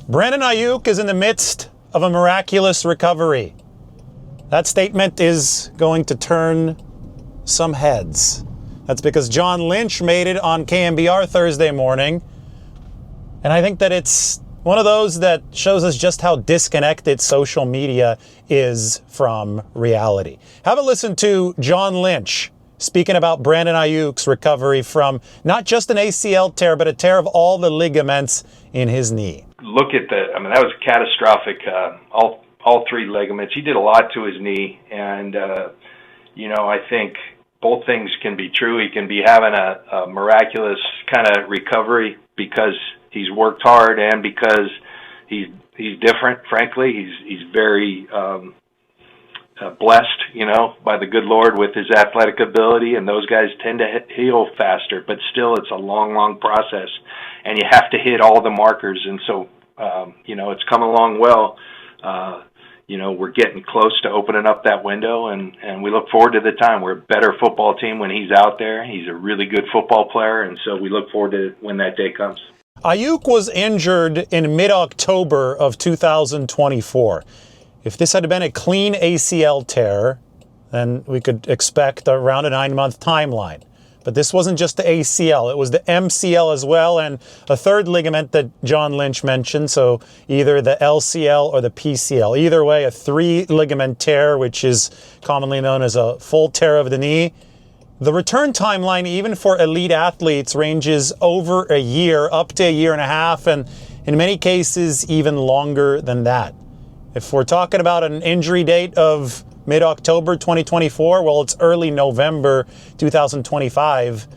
Brandon Aiyuk is in the midst of a miraculous recovery. That statement is going to turn some heads. That's because John Lynch made it on KMBR Thursday morning. And I think that it's one of those that shows us just how disconnected social media is from reality. Have a listen to John Lynch speaking about Brandon Aiyuk's recovery from not just an ACL tear, but a tear of all the ligaments in his knee. Look at that was catastrophic. All three ligaments. He did a lot to his knee, and I think both things can be true. He can be having a miraculous kind of recovery because he's worked hard and because he's different. Frankly, he's very blessed, by the good Lord with his athletic ability, and those guys tend to heal faster, but still it's a long process, and you have to hit all the markers, and so, it's coming along well. We're getting close to opening up that window, and we look forward to the time. We're a better football team when he's out there. He's a really good football player, and so we look forward to when that day comes. Aiyuk was injured in mid-October of 2024. If this had been a clean ACL tear, then we could expect around a 9-month timeline. But this wasn't just the ACL, it was the MCL as well, and a third ligament that John Lynch mentioned, so either the LCL or the PCL. Either way, a 3-ligament tear, which is commonly known as a full tear of the knee. The return timeline, even for elite athletes, ranges over a year, up to a year and a half, and in many cases, even longer than that. If we're talking about an injury date of mid-October 2024, well, it's early November 2025.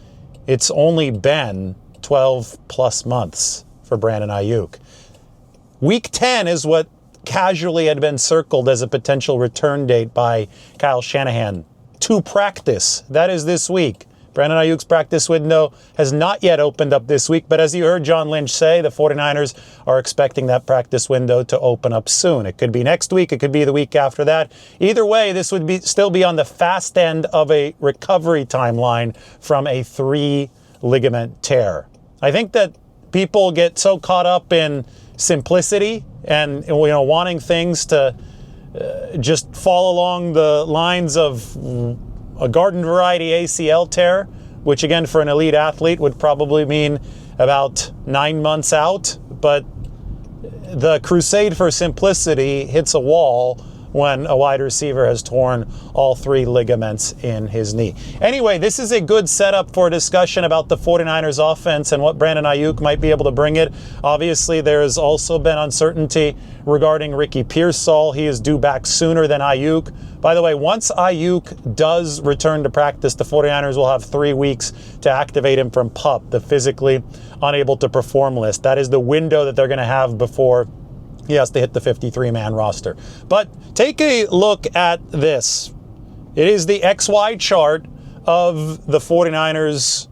It's only been 12 plus months for Brandon Aiyuk. Week 10 is what casually had been circled as a potential return date by Kyle Shanahan to practice. That is this week. Brandon Aiyuk's practice window has not yet opened up this week, but as you heard John Lynch say, the 49ers are expecting that practice window to open up soon. It could be next week, it could be the week after that. Either way, this would still be on the fast end of a recovery timeline from a 3-ligament tear. I think that people get so caught up in simplicity and wanting things to just fall along the lines of a garden variety ACL tear, which again for an elite athlete would probably mean about 9 months out. But the crusade for simplicity hits a wall when a wide receiver has torn all 3 ligaments in his knee. Anyway, this is a good setup for a discussion about the 49ers offense and what Brandon Aiyuk might be able to bring it. Obviously, there has also been uncertainty regarding Ricky Pearsall. He is due back sooner than Aiyuk. By the way, once Aiyuk does return to practice, the 49ers will have 3 weeks to activate him from PUP, the physically unable to perform list. That is the window that they're going to have before he has to hit the 53-man roster. But take a look at this. It is the XY chart of the 49ers'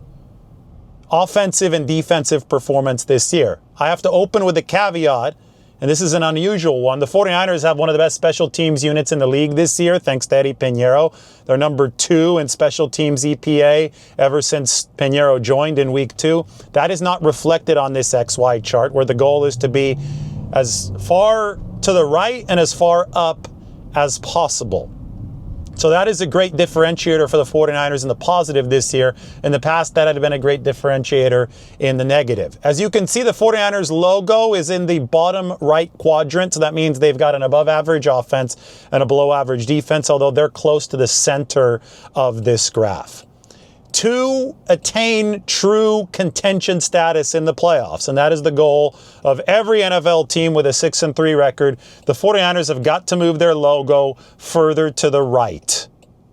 offensive and defensive performance this year. I have to open with a caveat, and this is an unusual one. The 49ers have one of the best special teams units in the league this year, thanks to Eddie Pinheiro. They're number 2 in special teams EPA ever since Pinheiro joined in week 2. That is not reflected on this XY chart, where the goal is to be as far to the right and as far up as possible. So that is a great differentiator for the 49ers in the positive this year. In the past, that had been a great differentiator in the negative. As you can see, the 49ers logo is in the bottom right quadrant. So that means they've got an above average offense and a below average defense, although they're close to the center of this graph. To attain true contention status in the playoffs, and that is the goal of every NFL team with a 6-3 record, the 49ers have got to move their logo further to the right.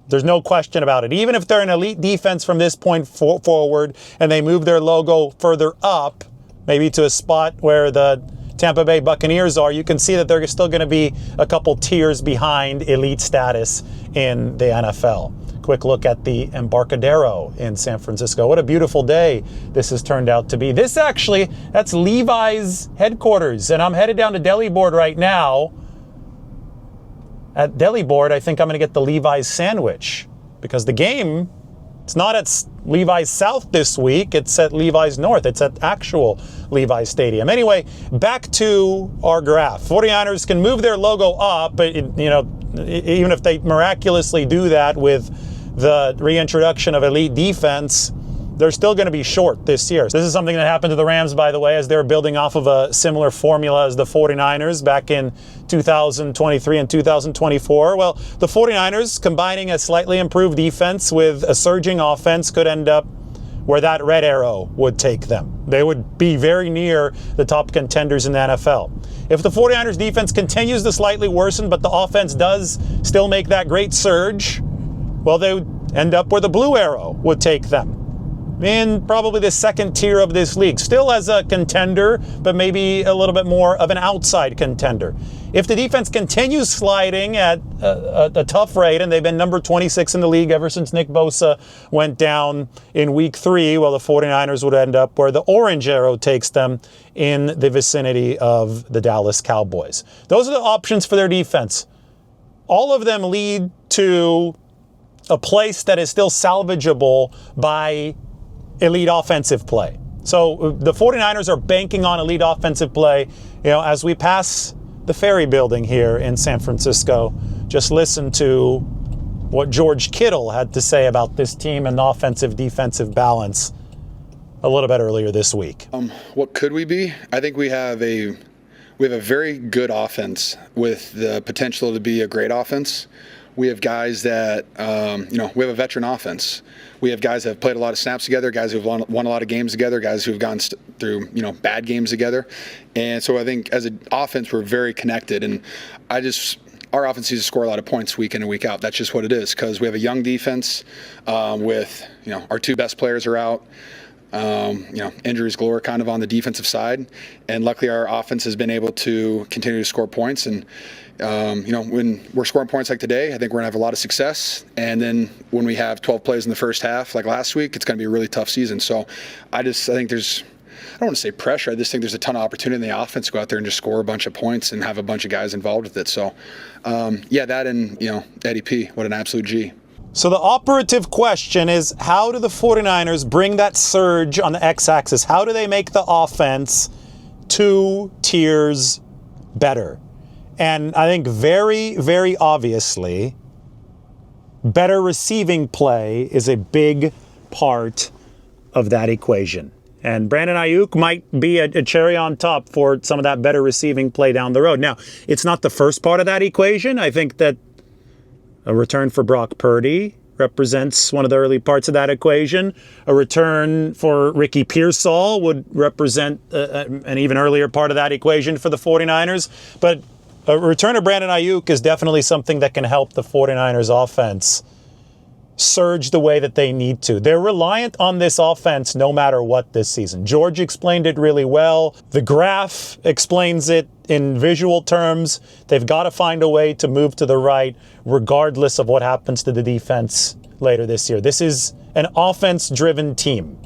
There's no question about it. Even if they're an elite defense from this point forward and they move their logo further up, maybe to a spot where the Tampa Bay Buccaneers are, you can see that they're still going to be a couple tiers behind elite status in the NFL. Quick look at the Embarcadero in San Francisco. What a beautiful day this has turned out to be. That's Levi's headquarters, and I'm headed down to Deli Board right now. At Deli Board, I think I'm going to get the Levi's sandwich because the game, it's not at Levi's South this week. It's at Levi's North. It's at actual Levi's Stadium. Anyway, back to our graph. 49ers can move their logo up, but even if they miraculously do that with the reintroduction of elite defense, they're still going to be short this year. This is something that happened to the Rams, by the way, as they're building off of a similar formula as the 49ers back in 2023 and 2024. Well, the 49ers, combining a slightly improved defense with a surging offense, could end up where that red arrow would take them. They would be very near the top contenders in the NFL. If the 49ers defense continues to slightly worsen, but the offense does still make that great surge, well, they would end up where the blue arrow would take them, in probably the second tier of this league. Still as a contender, but maybe a little bit more of an outside contender. If the defense continues sliding at a tough rate, and they've been number 26 in the league ever since Nick Bosa went down in week 3, well, the 49ers would end up where the orange arrow takes them, in the vicinity of the Dallas Cowboys. Those are the options for their defense. All of them lead to a place that is still salvageable by elite offensive play. So the 49ers are banking on elite offensive play. As we pass the Ferry Building here in San Francisco, just listen to what George Kittle had to say about this team and the offensive-defensive balance a little bit earlier this week. What could we be? I think we have a very good offense with the potential to be a great offense. We have guys that, we have a veteran offense. We have guys that have played a lot of snaps together, guys who have won a lot of games together, guys who have gone through, bad games together. And so I think as an offense, we're very connected. And our offense needs to score a lot of points week in and week out. That's just what it is, because we have a young defense with, our 2 best players are out. Injuries galore kind of on the defensive side. And luckily our offense has been able to continue to score points. And, when we're scoring points like today, I think we're going to have a lot of success. And then when we have 12 plays in the first half, like last week, it's going to be a really tough season. So I think I don't want to say pressure. I just think there's a ton of opportunity in the offense to go out there and just score a bunch of points and have a bunch of guys involved with it. So, that and, Eddie P, what an absolute G. So the operative question is, how do the 49ers bring that surge on the x-axis? How do they make the offense 2 tiers better? And I think very, very obviously, better receiving play is a big part of that equation. And Brandon Aiyuk might be a cherry on top for some of that better receiving play down the road. Now, it's not the first part of that equation. I think that a return for Brock Purdy represents one of the early parts of that equation. A return for Ricky Pearsall would represent an even earlier part of that equation for the 49ers. But a return of Brandon Aiyuk is definitely something that can help the 49ers offense surge the way that they need to. They're reliant on this offense no matter what this season. George explained it really well. The graph explains it in visual terms. They've got to find a way to move to the right regardless of what happens to the defense later this year. This is an offense-driven team.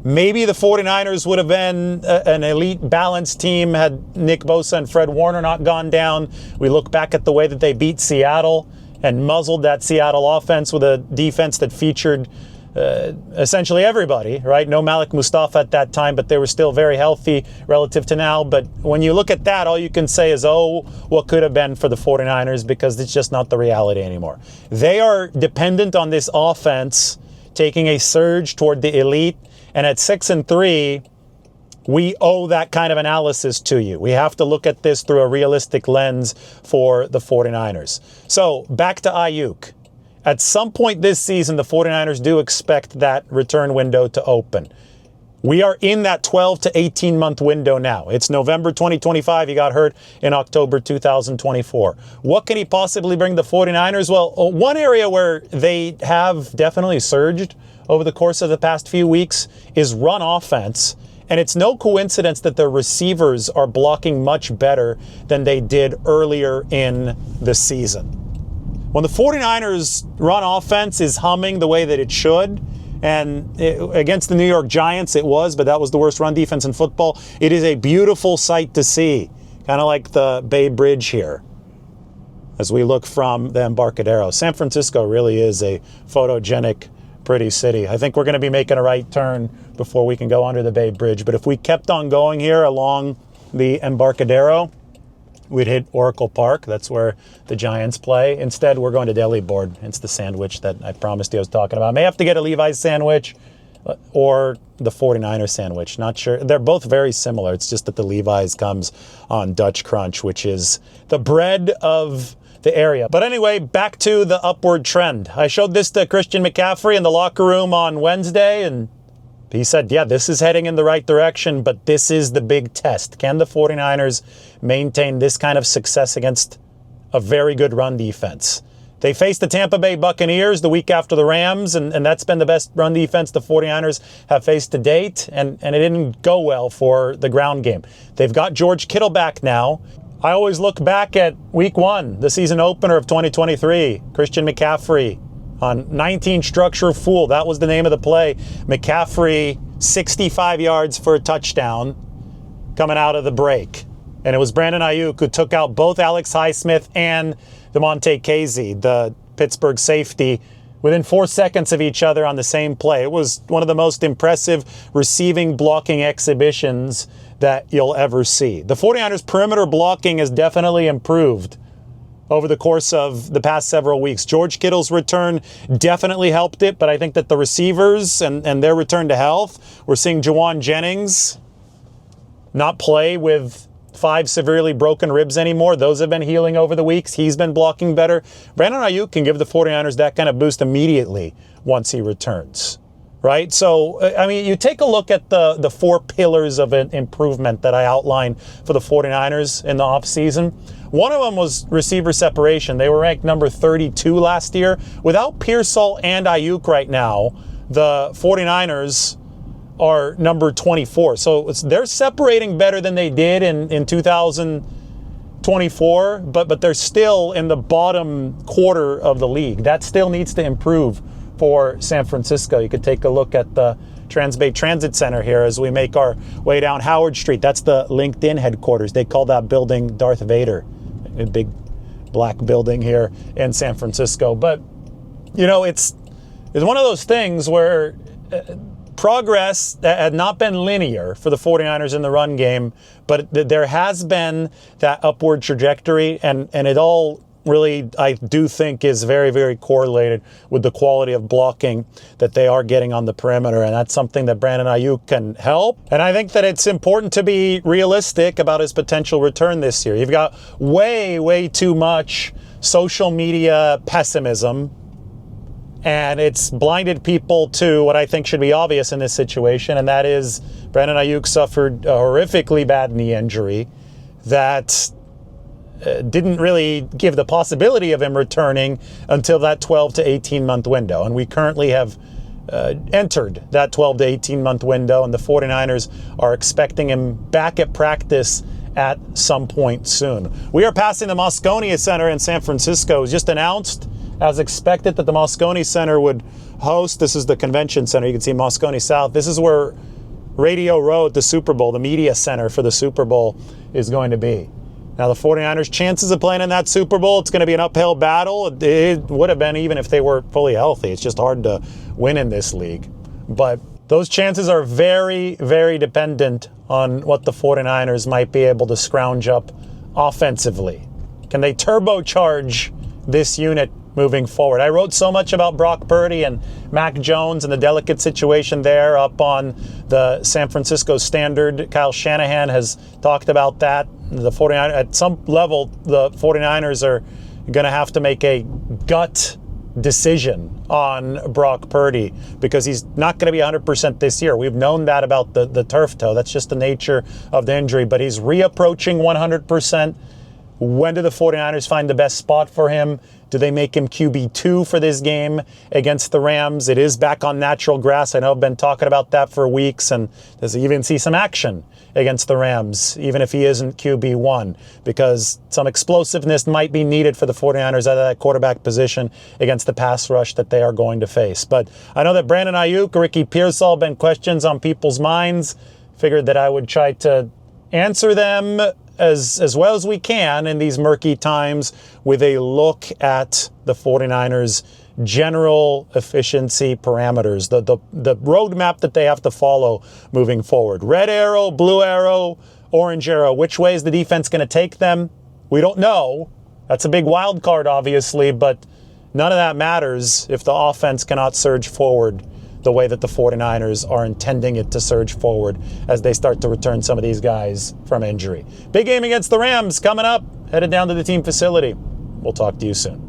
Maybe the 49ers would have been an elite balanced team had Nick Bosa and Fred Warner not gone down. We look back at the way that they beat Seattle and muzzled that Seattle offense with a defense that featured essentially everybody, right? No Malik Mustafa at that time, but they were still very healthy relative to now. But when you look at that, all you can say is, what could have been for the 49ers, because it's just not the reality anymore. They are dependent on this offense taking a surge toward the elite. And at 6-3, we owe that kind of analysis to you. We have to look at this through a realistic lens for the 49ers. So back to Aiyuk. At some point this season, the 49ers do expect that return window to open. We are in that 12 to 18 month window now. It's November 2025. He got hurt in October 2024. What can he possibly bring the 49ers? Well, one area where they have definitely surged over the course of the past few weeks is run offense. And it's no coincidence that their receivers are blocking much better than they did earlier in the season. When the 49ers run offense is humming the way that it should, and against the New York Giants it was, but that was the worst run defense in football, it is a beautiful sight to see. Kind of like the Bay Bridge here as we look from the Embarcadero. San Francisco really is a photogenic pretty city. I think we're going to be making a right turn before we can go under the Bay Bridge. But if we kept on going here along the Embarcadero, we'd hit Oracle Park. That's where the Giants play. Instead, we're going to Deli Board. It's the sandwich that I promised you I was talking about. I may have to get a Levi's sandwich or the 49er sandwich. Not sure. They're both very similar. It's just that the Levi's comes on Dutch Crunch, which is the bread of the area. But anyway, back to the upward trend. I showed this to Christian McCaffrey in the locker room on Wednesday, and he said, yeah, this is heading in the right direction, but this is the big test. Can the 49ers maintain this kind of success against a very good run defense? They faced the Tampa Bay Buccaneers the week after the Rams, and that's been the best run defense the 49ers have faced to date, and it didn't go well for the ground game. They've got George Kittle back now. I always look back at week 1, the season opener of 2023, Christian McCaffrey on 19 structure fool. That was the name of the play. McCaffrey, 65 yards for a touchdown coming out of the break. And it was Brandon Aiyuk who took out both Alex Highsmith and DeMonte Casey, the Pittsburgh safety, within 4 seconds of each other on the same play. It was one of the most impressive receiving blocking exhibitions that you'll ever see. The 49ers perimeter blocking has definitely improved over the course of the past several weeks. George Kittle's return definitely helped it, but I think that the receivers and their return to health, we're seeing Juwan Jennings not play with 5 severely broken ribs anymore. Those have been healing over the weeks. He's been blocking better. Brandon Aiyuk can give the 49ers that kind of boost immediately once he returns, right? So, I mean, you take a look at the 4 pillars of an improvement that I outlined for the 49ers in the offseason. One of them was receiver separation. They were ranked number 32 last year. Without Pearsall and Aiyuk right now, the 49ers are number 24. So they're separating better than they did in 2024, but they're still in the bottom quarter of the league. That still needs to improve for San Francisco. You could take a look at the Transbay Transit Center here as we make our way down Howard Street. That's the LinkedIn headquarters. They call that building Darth Vader, a big black building here in San Francisco. But, you know, it's one of those things where progress had not been linear for the 49ers in the run game, but there has been that upward trajectory, and it all really, I do think, is very, very correlated with the quality of blocking that they are getting on the perimeter, and that's something that Brandon Aiyuk can help. And I think that it's important to be realistic about his potential return this year. You've got way, way too much social media pessimism, and it's blinded people to what I think should be obvious in this situation, and that is Brandon Aiyuk suffered a horrifically bad knee injury that didn't really give the possibility of him returning until that 12 to 18 month window. And we currently have entered that 12 to 18 month window, and the 49ers are expecting him back at practice at some point soon. We are passing the Moscone Center in San Francisco. It was just announced, as expected, that the Moscone Center would host. This is the convention center. You can see Moscone South. This is where Radio Row at the Super Bowl, the media center for the Super Bowl, is going to be. Now, the 49ers' chances of playing in that Super Bowl, it's going to be an uphill battle. It would have been even if they were fully healthy. It's just hard to win in this league. But those chances are very, very dependent on what the 49ers might be able to scrounge up offensively. Can they turbocharge this unit moving forward? I wrote so much about Brock Purdy and Mac Jones and the delicate situation there up on the San Francisco Standard. Kyle Shanahan has talked about that. The 49ers, at some level, the 49ers are going to have to make a gut decision on Brock Purdy because he's not going to be 100% this year. We've known that about the turf toe. That's just the nature of the injury, but he's reapproaching 100%. When do the 49ers find the best spot for him? Do they make him QB2 for this game against the Rams? It is back on natural grass. I know I've been talking about that for weeks, and does he even see some action against the Rams, even if he isn't QB1? Because some explosiveness might be needed for the 49ers out of that quarterback position against the pass rush that they are going to face. But I know that Brandon Aiyuk, Ricky Pearsall have been questions on people's minds. Figured that I would try to answer them as well as we can in these murky times with a look at the 49ers general efficiency parameters, the roadmap that they have to follow moving forward. Red arrow, blue arrow, orange arrow. Which way is the defense going to take them? We don't know. That's a big wild card, obviously, but none of that matters if the offense cannot surge forward the way that the 49ers are intending it to surge forward as they start to return some of these guys from injury. Big game against the Rams coming up. Headed down to the team facility. We'll talk to you soon.